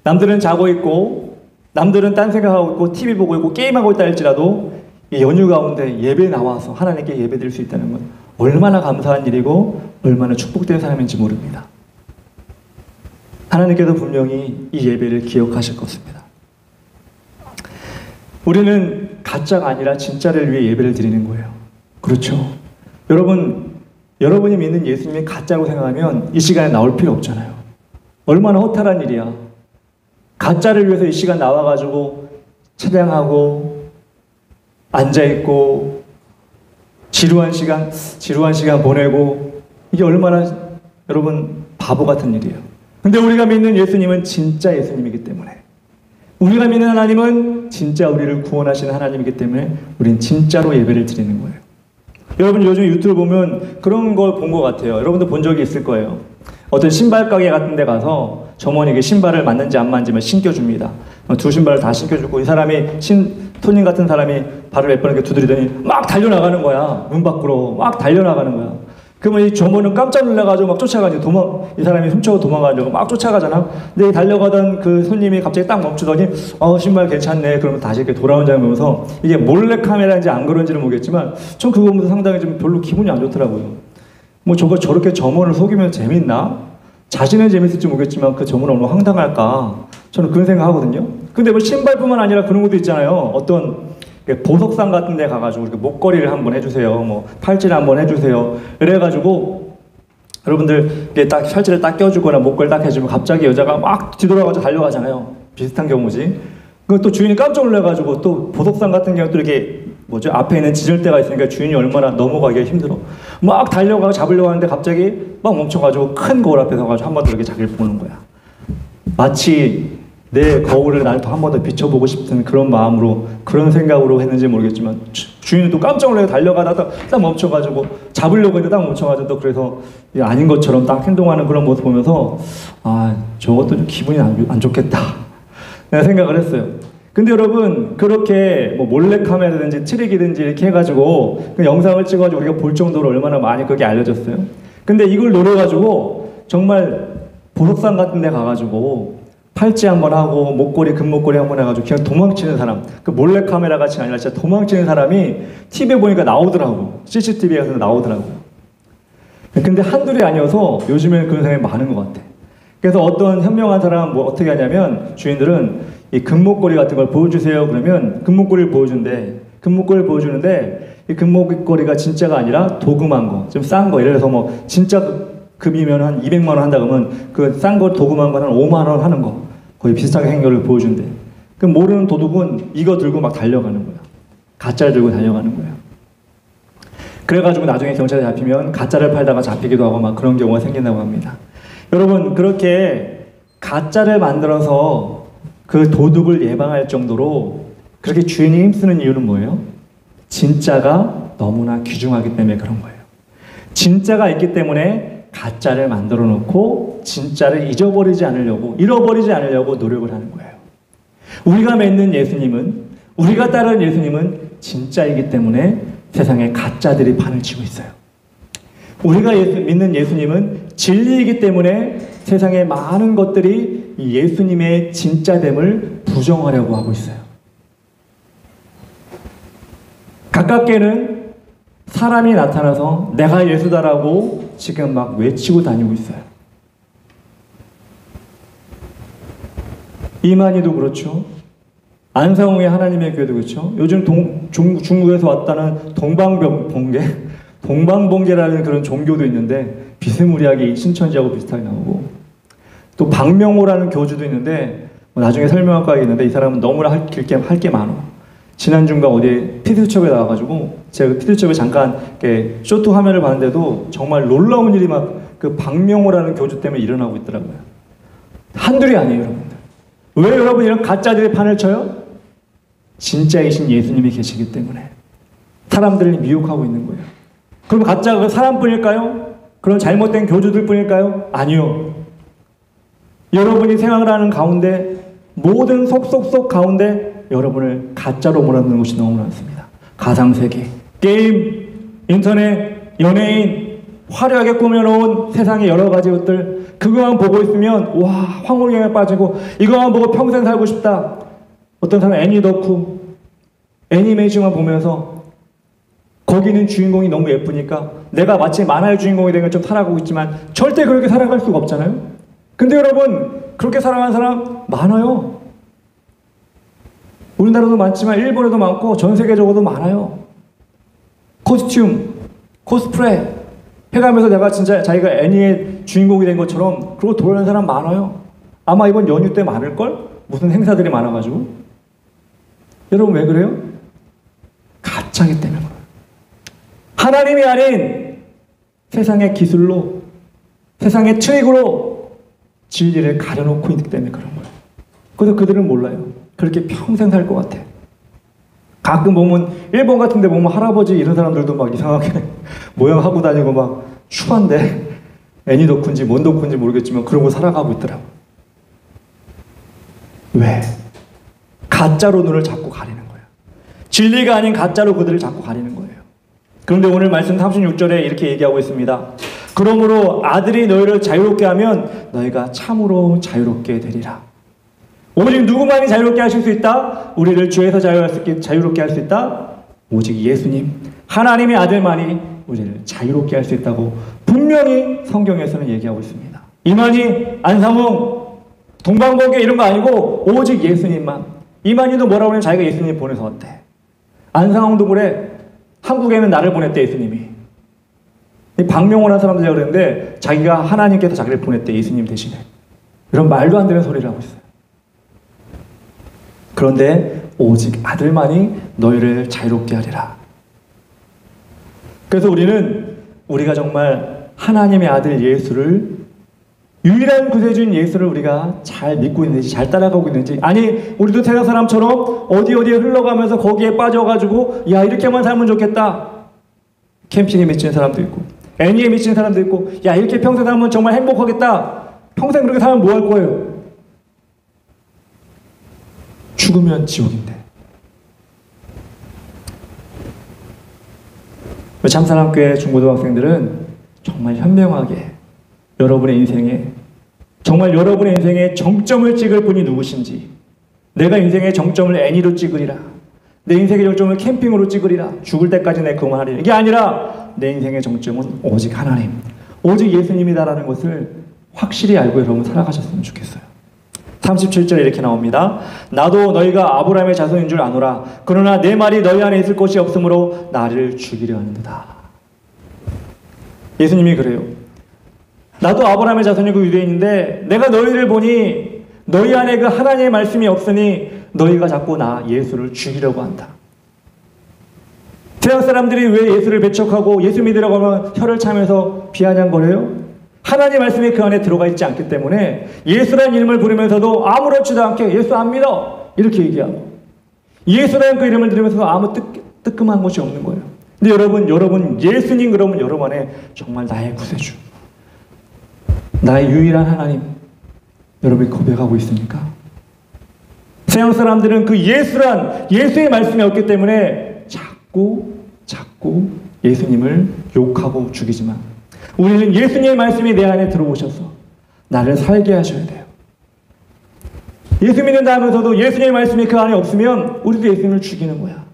남들은 자고 있고 남들은 딴 생각하고 있고 TV 보고 있고 게임하고 있다 할지라도 이 연휴 가운데 예배에 나와서 하나님께 예배 드릴 수 있다는 건 얼마나 감사한 일이고 얼마나 축복된 사람인지 모릅니다. 하나님께서 분명히 이 예배를 기억하실 것입니다. 우리는 가짜가 아니라 진짜를 위해 예배를 드리는 거예요. 그렇죠? 여러분이 믿는 예수님이 가짜로 생각하면 이 시간에 나올 필요 없잖아요. 얼마나 허탈한 일이야. 가짜를 위해서 이 시간 나와가지고 찬양하고 앉아있고 지루한 시간 보내고, 이게 얼마나 여러분 바보 같은 일이에요. 근데 우리가 믿는 예수님은 진짜 예수님이기 때문에, 우리가 믿는 하나님은 진짜 우리를 구원하시는 하나님이기 때문에 우린 진짜로 예배를 드리는 거예요. 여러분 요즘 유튜브 보면 그런 걸 본 것 같아요. 여러분도 본 적이 있을 거예요. 어떤 신발 가게 같은 데 가서 점원에게 신발을 맞는지 안 맞는지 신겨줍니다. 두 신발을 다 신겨주고 이 사람이 손님 같은 사람이 발을 몇 번 이렇게 두드리더니 막 달려나가는 거야. 문 밖으로 막 달려나가는 거야. 그러면 이 조모는 깜짝 놀라가지고 막 쫓아가지고 이 사람이 훔쳐고 도망가려고 막 쫓아가잖아. 근데 달려가던 그 손님이 갑자기 딱 멈추더니 신발 괜찮네. 그러면 다시 이렇게 돌아온 장면 보면서 이게 몰래 카메라인지 안 그런지는 모르겠지만 전 그거 보면서 상당히 좀 별로 기분이 안 좋더라고요. 뭐 저거 저렇게 점원을 속이면 재밌나? 자신은 재밌을지 모르겠지만 그 점원은 얼마나 황당할까? 저는 그런 생각하거든요. 근데 뭐 신발뿐만 아니라 그런 것도 있잖아요. 어떤 보석상 같은 데 가가지고 이렇게 목걸이를 한번 해주세요. 뭐 팔찌를 한번 해주세요. 그래가지고 여러분들 이렇게 딱 팔찌를 딱 껴주거나 목걸이 딱 해주면 갑자기 여자가 막 뒤돌아가지고 달려가잖아요. 비슷한 경우지. 그 또 주인이 깜짝 놀라가지고 또 보석상 같은 경우 또 이렇게 앞에 있는 지절대가 있으니까 주인이 얼마나 넘어가기가 힘들어. 막 달려가고 잡으려고 하는데 갑자기 막 멈춰가지고 큰 거울 앞에 서가지고 한 번 더 이렇게 자기를 보는 거야. 마치 내 거울을 날 또 한 번 더 비춰보고 싶은 그런 마음으로, 그런 생각으로 했는지 모르겠지만 주인은 또 깜짝 놀라서 달려가다가 딱 멈춰가지고 잡으려고 했는데 딱 멈춰가지고 또 그래서 아닌 것처럼 딱 행동하는 그런 모습 보면서 저것도 좀 기분이 안 좋겠다 내가 생각을 했어요. 근데 여러분, 그렇게 뭐 몰래카메라든지 트릭이든지 이렇게 해가지고 그 영상을 찍어가지고 우리가 볼 정도로 얼마나 많이 그게 알려졌어요. 근데 이걸 노려가지고 정말 보석상 같은 데 가가지고 팔찌 한번 하고 목걸이, 금목걸이 한번 해가지고 그냥 도망치는 사람, 그 몰래카메라 같이 아니라 진짜 도망치는 사람이 TV에 보니까 나오더라고. CCTV에 가서 나오더라고. 근데 한둘이 아니어서 요즘에는 그런 사람이 많은 것 같아. 그래서 어떤 현명한 사람은 뭐 어떻게 하냐면 주인들은 이 금목걸이 같은 걸 보여주세요. 그러면 금목걸이를 보여준대. 금목걸이를 보여주는데 이 금목걸이가 진짜가 아니라 도금한 거, 좀 싼 거. 예를 들어서 뭐 진짜 금이면 한 200만 원 한다 그러면 그 싼 거 도금한 건 한 5만 원 하는 거. 거의 비슷하게 행렬을 보여준대. 그럼 모르는 도둑은 이거 들고 막 달려가는 거야. 가짜를 들고 달려가는 거야. 그래가지고 나중에 경찰에 잡히면 가짜를 팔다가 잡히기도 하고 막 그런 경우가 생긴다고 합니다. 여러분, 그렇게 가짜를 만들어서 그 도둑을 예방할 정도로 그렇게 주인이 힘쓰는 이유는 뭐예요? 진짜가 너무나 귀중하기 때문에 그런 거예요. 진짜가 있기 때문에 가짜를 만들어 놓고 진짜를 잃어버리지 않으려고 노력을 하는 거예요. 우리가 믿는 예수님은, 우리가 따르는 예수님은 진짜이기 때문에 세상에 가짜들이 판을 치고 있어요. 우리가 믿는 예수님은 진리이기 때문에 세상에 많은 것들이 이 예수님의 진짜됨을 부정하려고 하고 있어요. 가깝게는 사람이 나타나서 내가 예수다라고 지금 막 외치고 다니고 있어요. 이만희도 그렇죠. 안상홍의 하나님의 교회도 그렇죠. 요즘 중국에서 왔다는 동방번개라는 그런 종교도 있는데 비스무리하게 신천지하고 비슷하게 나오고, 또 박명호라는 교주도 있는데 나중에 설명할 거가 있는데 이 사람은 너무나 할 게 많아. 지난주인가 어디에 피드수첩에 나와가지고 제가 그 피드수첩에 잠깐 이렇게 쇼트 화면을 봤는데도 정말 놀라운 일이 막 그 박명호라는 교주 때문에 일어나고 있더라고요. 한둘이 아니에요, 여러분들. 왜 여러분 이런 가짜들의 판을 쳐요? 진짜이신 예수님이 계시기 때문에 사람들을 미혹하고 있는 거예요. 그럼 가짜가 사람뿐일까요? 그런 잘못된 교주들 뿐일까요? 아니요. 여러분이 생활하는 가운데 모든 속속속 가운데 여러분을 가짜로 몰아넣는 것이 너무 많습니다. 가상세계, 게임, 인터넷, 연예인, 화려하게 꾸며놓은 세상의 여러 가지 것들, 그거만 보고 있으면 와, 황홀경에 빠지고 이거만 보고 평생 살고 싶다. 어떤 사람은 애니 덕후, 애니메이션만 보면서 거기는 주인공이 너무 예쁘니까 내가 마치 만화의 주인공이 된 것처럼 살아가고 있지만 절대 그렇게 살아갈 수가 없잖아요. 근데 여러분, 그렇게 살아가는 사람 많아요. 우리나라도 많지만 일본에도 많고 전 세계적으로도 많아요. 코스튬, 코스프레 해가면서 내가 진짜 자기가 애니의 주인공이 된 것처럼 그러고 돌아다니는 사람 많아요. 아마 이번 연휴 때 많을걸? 무슨 행사들이 많아가지고. 여러분 왜 그래요? 가짜이기 때문에 그래요. 하나님이 아닌 세상의 기술로, 세상의 트릭으로 진리를 가려놓고 있기 때문에 그런 거예요. 그래서 그들은 몰라요. 그렇게 평생 살 것 같아. 가끔 보면 일본 같은 데 보면 할아버지 이런 사람들도 막 이상하게 모양하고 다니고 막 추한데 애니 덕후인지 뭔 덕후인지 모르겠지만 그러고 살아가고 있더라고. 왜? 가짜로 눈을 자꾸 가리는 거예요. 진리가 아닌 가짜로 그들을 자꾸 가리는 거예요. 그런데 오늘 말씀 36절에 이렇게 얘기하고 있습니다. 그러므로 아들이 너희를 자유롭게 하면 너희가 참으로 자유롭게 되리라. 오직 누구만이 자유롭게 하실 수 있다? 우리를 죄에서 자유롭게 할 수 있다? 오직 예수님, 하나님의 아들만이 우리를 자유롭게 할 수 있다고 분명히 성경에서는 얘기하고 있습니다. 이만희, 안상웅, 동방고개 이런 거 아니고 오직 예수님만. 이만희도 뭐라고 하면 자기가 예수님 보내서 어때? 안상웅도 그래. 한국에는 나를 보냈대, 예수님이. 박명호라는 사람들이 그랬는데 자기가 하나님께서 자기를 보냈대, 예수님 대신에. 이런 말도 안 되는 소리를 하고 있어요. 그런데 오직 아들만이 너희를 자유롭게 하리라. 그래서 우리가 정말 하나님의 아들 예수를, 유일한 구세주인 예수를 우리가 잘 믿고 있는지, 잘 따라가고 있는지, 아니 우리도 세상 사람처럼 어디에 흘러가면서 거기에 빠져가지고 야 이렇게만 살면 좋겠다, 캠핑에 미치는 사람도 있고 애니에 미치는 사람도 있고, 야 이렇게 평생 살면 정말 행복하겠다, 평생 그렇게 살면 뭐 할 거예요? 죽으면 지옥인데. 참사랑교회 중고등학생들은 정말 현명하게 여러분의 인생에 정점을 찍을 분이 누구신지, 내가 인생의 정점을 애니로 찍으리라, 내 인생의 정점을 캠핑으로 찍으리라, 죽을 때까지 내 그만 하리라, 이게 아니라 내 인생의 정점은 오직 하나님, 오직 예수님이다라는 것을 확실히 알고 여러분 살아가셨으면 좋겠어요. 37절에 이렇게 나옵니다. 나도 너희가 아브라함의 자손인 줄 아노라. 그러나 내 말이 너희 안에 있을 것이 없으므로 나를 죽이려 하는도다. 예수님이 그래요. 나도 아브라함의 자손이고 유대인인데 내가 너희를 보니 너희 안에 그 하나님의 말씀이 없으니 너희가 자꾸 나 예수를 죽이려고 한다. 세상 사람들이 왜 예수를 배척하고 예수 믿으라고 하면 혀를 차면서 비아냥거려요? 하나님의 말씀이 그 안에 들어가 있지 않기 때문에 예수라는 이름을 부르면서도 아무렇지도 않게 예수 안 믿어 이렇게 얘기하고, 예수라는 그 이름을 들으면서도 아무 뜨끔한 것이 없는 거예요. 근데 여러분 예수님 그러면 여러분 안에 정말 나의 구세주, 나의 유일한 하나님, 여러분이 고백하고 있습니까? 세상 사람들은 그 예수의 말씀이 없기 때문에 자꾸 예수님을 욕하고 죽이지만, 우리는 예수님의 말씀이 내 안에 들어오셔서 나를 살게 하셔야 돼요. 예수 믿는다 하면서도 예수님의 말씀이 그 안에 없으면 우리도 예수님을 죽이는 거야.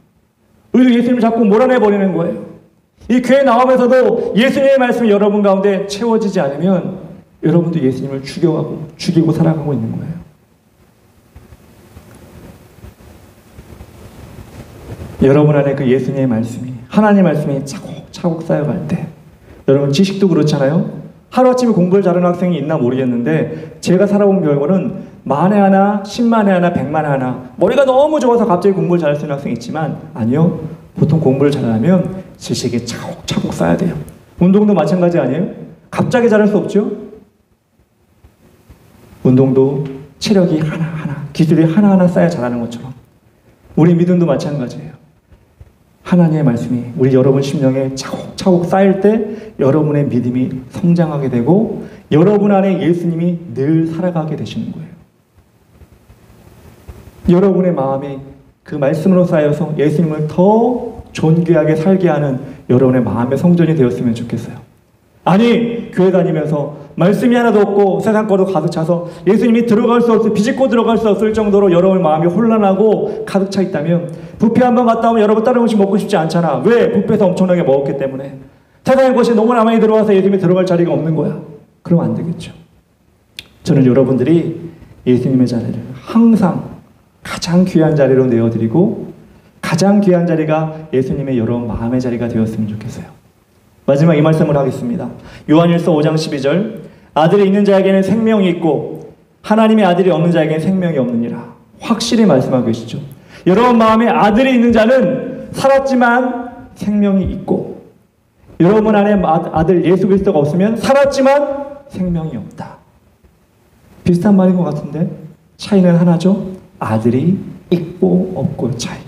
우리도 예수님을 자꾸 몰아내버리는 거예요. 이 교회 나오면서도 예수님의 말씀이 여러분 가운데 채워지지 않으면 여러분도 예수님을 죽이고 살아가고 있는 거예요. 여러분 안에 그 예수님의 말씀이, 하나님의 말씀이 차곡차곡 쌓여갈 때, 여러분 지식도 그렇잖아요. 하루아침에 공부를 잘하는 학생이 있나 모르겠는데 제가 살아본 결과는 만에 하나, 10만에 하나, 100만에 하나, 머리가 너무 좋아서 갑자기 공부를 잘할 수 있는 학생이 있지만, 아니요, 보통 공부를 잘하면 지식이 차곡차곡 쌓여야 돼요. 운동도 마찬가지 아니에요? 갑자기 잘할 수 없죠? 운동도 체력이 하나하나, 기술이 하나하나 쌓여 잘하는 것처럼 우리 믿음도 마찬가지예요. 하나님의 말씀이 우리 여러분 심령에 차곡차곡 쌓일 때 여러분의 믿음이 성장하게 되고 여러분 안에 예수님이 늘 살아가게 되시는 거예요. 여러분의 마음이 그 말씀으로 쌓여서 예수님을 더 존귀하게 살게 하는 여러분의 마음의 성전이 되었으면 좋겠어요. 아니, 교회 다니면서 말씀이 하나도 없고 세상 거로 가득 차서 예수님이 비집고 들어갈 수 없을 정도로 여러분의 마음이 혼란하고 가득 차 있다면, 뷔페 한번 갔다 오면 여러분 다른 음식 먹고 싶지 않잖아. 왜? 뷔페에서 엄청나게 먹었기 때문에. 세상의 것이 너무나 많이 들어와서 예수님이 들어갈 자리가 없는 거야. 그러면 안 되겠죠. 저는 여러분들이 예수님의 자리를 항상 가장 귀한 자리로 내어드리고, 가장 귀한 자리가 예수님의 여러분 마음의 자리가 되었으면 좋겠어요. 마지막 이 말씀을 하겠습니다. 요한일서 5장 12절, 아들이 있는 자에게는 생명이 있고 하나님의 아들이 없는 자에게는 생명이 없느니라. 확실히 말씀하고 계시죠. 여러분 마음에 아들이 있는 자는 살았지만 생명이 있고, 여러분 안에 아들 예수 그리스도가 없으면 살았지만 생명이 없다. 비슷한 말인 것 같은데 차이는 하나죠. 아들이 있고 없고의 차이.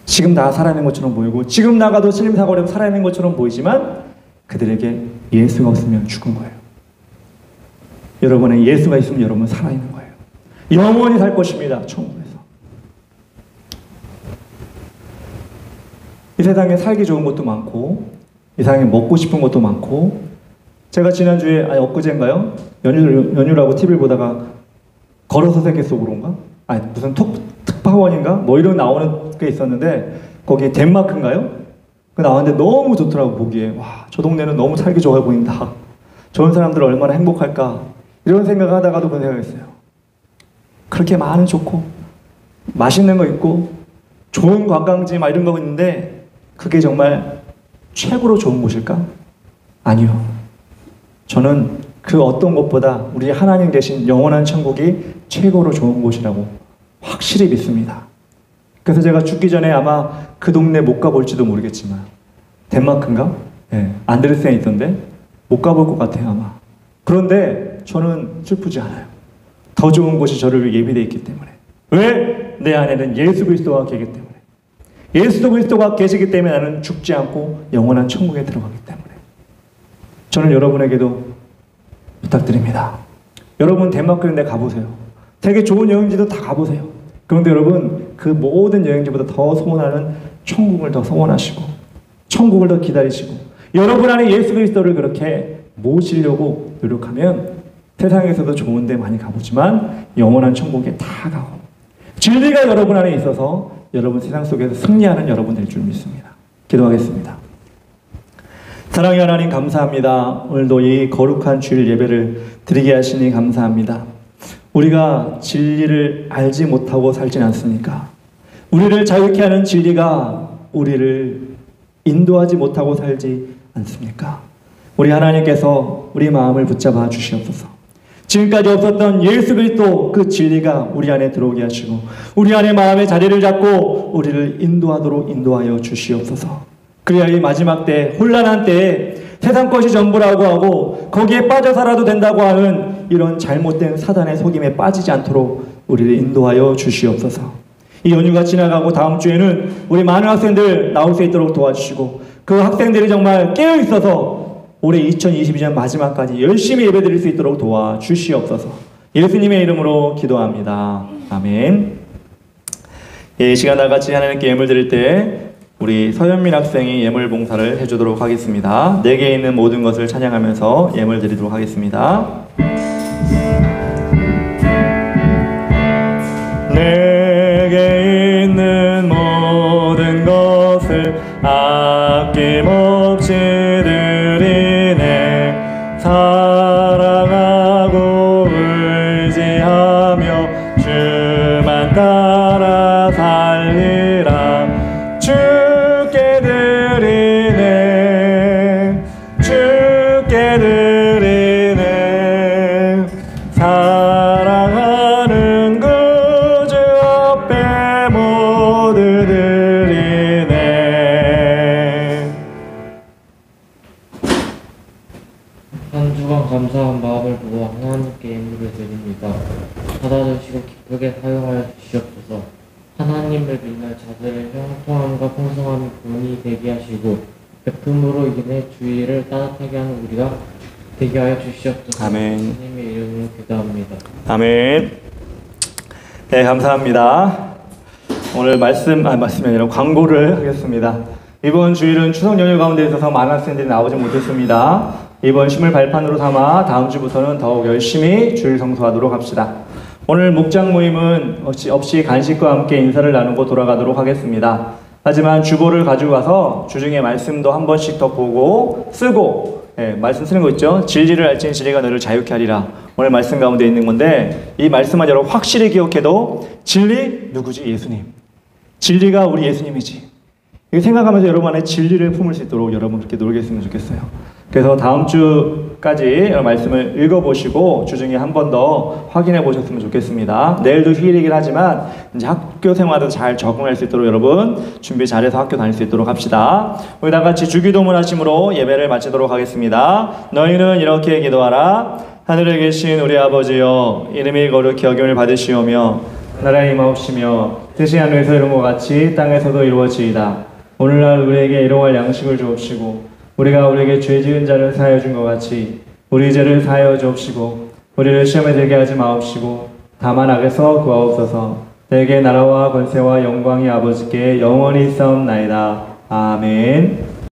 지금 나 살아있는 것처럼 보이고 지금 나가도 신림사고를 살아있는 것처럼 보이지만 그들에게 예수가 없으면 죽은 거예요. 여러분의 예수가 있으면 여러분은 살아있는 거예요. 영원히 살 것입니다. 천국에서. 이 세상에 살기 좋은 것도 많고 이 세상에 먹고 싶은 것도 많고 제가 지난주에 엊그제인가요? 연휴라고 TV를 보다가 걸어서 세계 속으로인가? 무슨 특파원인가? 뭐 이런 나오는 게 있었는데 거기 덴마크인가요? 그 나왔는데 너무 좋더라고 보기에. 와, 저 동네는 너무 살기 좋아 보인다. 저런 사람들 얼마나 행복할까? 이런 생각을 하다가도 그런 생각했어요. 그렇게 많은 좋고 맛있는 거 있고 좋은 관광지 막 이런 거 있는데 그게 정말 최고로 좋은 곳일까? 아니요. 저는 그 어떤 것보다 우리 하나님 계신 영원한 천국이 최고로 좋은 곳이라고 확실히 믿습니다. 그래서 제가 죽기 전에 아마 그 동네 못 가볼지도 모르겠지만 덴마크인가? 네, 안데르센에 있던데 못 가볼 것 같아요 아마. 그런데 저는 슬프지 않아요. 더 좋은 곳이 저를 위해 예비되어 있기 때문에. 왜? 내 안에는 예수 그리스도가 계시기 때문에. 예수 그리스도가 계시기 때문에 나는 죽지 않고 영원한 천국에 들어가기 때문에. 저는 여러분에게도 부탁드립니다. 여러분 덴마크에 가보세요. 되게 좋은 여행지도 다 가보세요. 그런데 여러분 그 모든 여행지보다 더 소원하는 천국을 더 소원하시고 천국을 더 기다리시고 여러분 안에 예수 그리스도를 그렇게 모시려고 노력하면 세상에서도 좋은 데 많이 가보지만 영원한 천국에 다 가고 진리가 여러분 안에 있어서 여러분 세상 속에서 승리하는 여러분 될 줄 믿습니다. 기도하겠습니다. 사랑의 하나님 감사합니다. 오늘도 이 거룩한 주일 예배를 드리게 하시니 감사합니다. 우리가 진리를 알지 못하고 살진 않습니까? 우리를 자유케 하는 진리가 우리를 인도하지 못하고 살지 않습니까? 우리 하나님께서 우리 마음을 붙잡아 주시옵소서. 지금까지 없었던 예수 그리스도 그 진리가 우리 안에 들어오게 하시고 우리 안에 마음의 자리를 잡고 우리를 인도하도록 인도하여 주시옵소서. 그래야 이 마지막 때 혼란한 때에 세상 것이 전부라고 하고 거기에 빠져 살아도 된다고 하는 이런 잘못된 사단의 속임에 빠지지 않도록 우리를 인도하여 주시옵소서. 이 연휴가 지나가고 다음 주에는 우리 많은 학생들 나올 수 있도록 도와주시고 그 학생들이 정말 깨어있어서 올해 2022년 마지막까지 열심히 예배드릴 수 있도록 도와주시옵소서. 예수님의 이름으로 기도합니다. 아멘. 이 시간 나같이 하나님께 예물 드릴 때 우리 서현민 학생이 예물 봉사를 해주도록 하겠습니다. 내게 있는 모든 것을 찬양하면서 예물 드리도록 하겠습니다. 내게 있는 모든 것을 아낌없이 드리네. 사랑하고 의지하며 주만 따라 살리라. 주께 드리네. 주께 드리네. 사랑하는 구주 앞에 모두 드리네. 한 주간 감사한 마음을 보고 하나님께 예물을 드립니다. 받아주시고 기쁘게 사용하여 주시옵소서. 하나님을 믿는 자들의 형통함과 풍성함이 본이 되게 하시고 베품으로 인해 주의를 따뜻하게 하는 우리가 되게 하여 주시옵소서. 아멘. 예수님의 이름으로 기도합니다. 아멘. 네, 감사합니다. 오늘 말씀이 아니라 광고를 하겠습니다. 이번 주일은 추석 연휴 가운데 있어서 많은 학생들이 나오지 못했습니다. 이번 쉼을 발판으로 삼아 다음 주부터는 더욱 열심히 주일 성수하도록 합시다. 오늘 목장 모임은 없이 간식과 함께 인사를 나누고 돌아가도록 하겠습니다. 하지만 주보를 가지고 가서 주중에 말씀도 한 번씩 더 보고 쓰고, 말씀 쓰는 거 있죠? 진리를 알지니 진리가 너를 자유케 하리라. 오늘 말씀 가운데 있는 건데 이 말씀만 여러분 확실히 기억해도 진리 누구지? 예수님. 진리가 우리 예수님이지. 이거 생각하면서 여러분 안에 진리를 품을 수 있도록 여러분 그렇게 놀겠으면 좋겠어요. 그래서 다음 주까지 말씀을 읽어보시고 주중에 한 번 더 확인해 보셨으면 좋겠습니다. 내일도 휴일이긴 하지만 이제 학교 생활에도 잘 적응할 수 있도록 여러분 준비 잘해서 학교 다닐 수 있도록 합시다. 우리 다 같이 주기도문 하심으로 예배를 마치도록 하겠습니다. 너희는 이렇게 기도하라. 하늘에 계신 우리 아버지여, 이름이 거룩히 여김을 받으시오며 나라의 임하옵시며 뜻이 하늘에서 이룬 것 같이 땅에서도 이루어지이다. 오늘날 우리에게 일용할 양식을 주옵시고 우리가 우리에게 죄 지은 자를 사하여 준 것 같이 우리 죄를 사하여 주옵시고 우리를 시험에 들게 하지 마옵시고 다만 악에서 구하옵소서. 내게 나라와 권세와 영광이 아버지께 영원히 있사옵나이다. 아멘.